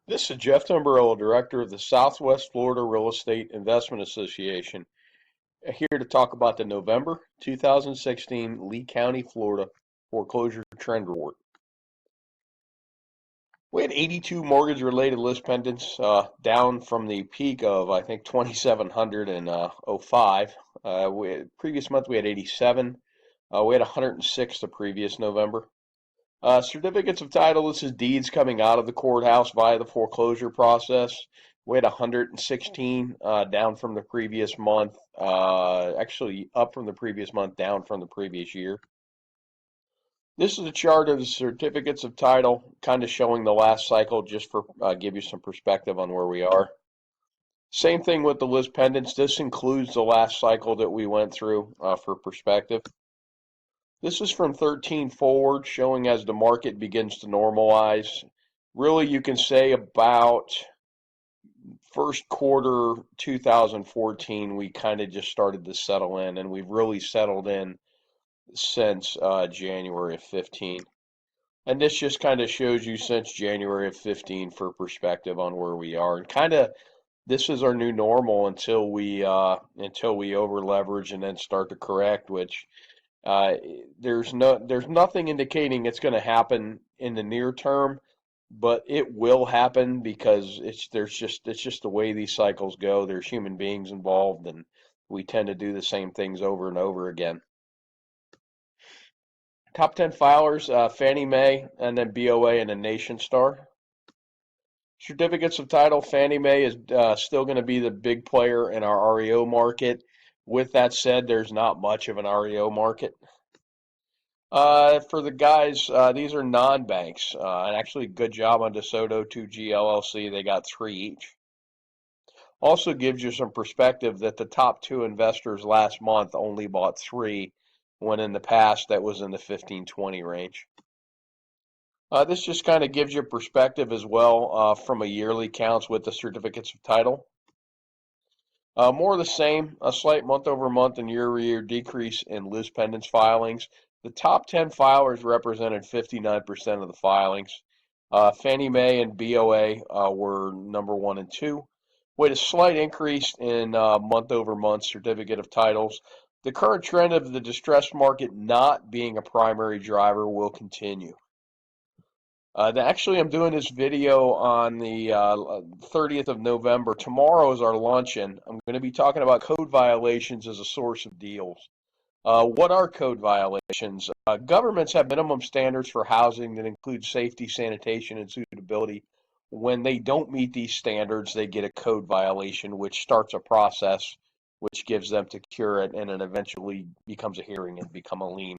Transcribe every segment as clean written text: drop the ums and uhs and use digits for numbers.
This is Jeff Timberell, Director of the Southwest Florida Real Estate Investment Association, here to talk about the November 2016 Lee County, Florida Foreclosure Trend Report. We had 82 mortgage-related list pendants, down from the peak of, I think, 2,700 in '05. Previous month we had 87. We had 106 the previous November. Certificates of title, this is deeds coming out of the courthouse via the foreclosure process. We had 116, down from the previous month, actually up from the previous month, down from the previous year. This is a chart of the certificates of title, kind of showing the last cycle, just for give you some perspective on where we are. Same thing with the list pendants. This includes the last cycle that we went through, for perspective. This is from 13 forward, showing as the market begins to normalize. Really, you can say about first quarter 2014, we kind of just started to settle in, and we've really settled in since January of 15. And this just kind of shows you since January of 15 for perspective on where we are. And kind of this is our new normal until we over leverage and then start to correct, which uh, there's nothing indicating it's going to happen in the near term, but it will happen because it's just the way these cycles go. There's human beings involved, and we tend to do the same things over and over again. Top 10 filers, Fannie Mae, and then BOA, and then Nation Star. Certificates of title, Fannie Mae is still going to be the big player in our REO market. With that said, there's not much of an REO market. For the guys, these are non-banks, and actually good job on DeSoto 2G LLC. They got three each. Also gives you some perspective that the top two investors last month only bought three, when in the past that was in the 15-20 range. This just kind of gives you perspective as well, from a yearly counts with the certificates of title. More of the same, a slight month-over-month and year-over-year decrease in list pendants filings. The top 10 filers represented 59% of the filings. Fannie Mae and BOA were number one and two, with a slight increase in month-over-month certificate of titles. The current trend of the distressed market not being a primary driver will continue. Actually, I'm doing this video on the 30th of November. Tomorrow is our luncheon. I'm going to be talking about code violations as a source of deals. What are code violations? Governments have minimum standards for housing that include safety, sanitation, and suitability. When they don't meet these standards, they get a code violation, which starts a process which gives them to cure it, and it eventually becomes a hearing and become a lien.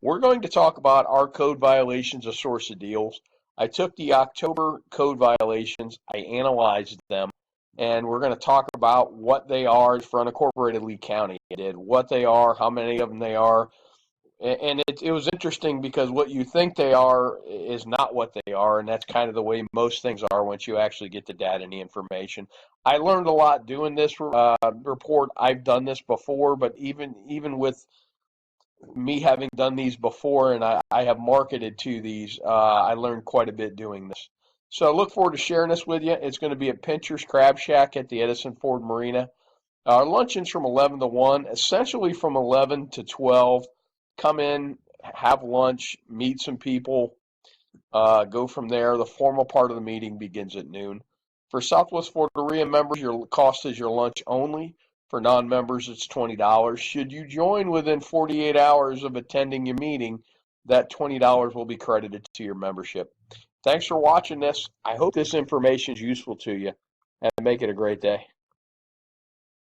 We're going to talk about our code violations, a source of deals. I took the October code violations, I analyzed them, and we're going to talk about what they are for unincorporated Lee County. I did what they are, how many of them they are, and it was interesting because what you think they are is not what they are, and that's kind of the way most things are once you actually get the data and the information. I learned a lot doing this report. I've done this before, but even with me having done these before, and I have marketed to these, I learned quite a bit doing this. So I look forward to sharing this with you. It's going to be at Pincher's Crab Shack at the Edison Ford Marina. Our luncheon's from 11 to 1, essentially from 11 to 12. Come in, have lunch, meet some people, go from there. The formal part of the meeting begins at noon. For Southwest Florida RIA members, your cost is your lunch only. For non-members, it's $20. Should you join within 48 hours of attending your meeting, that $20 will be credited to your membership. Thanks for watching this. I hope this information is useful to you, and make it a great day.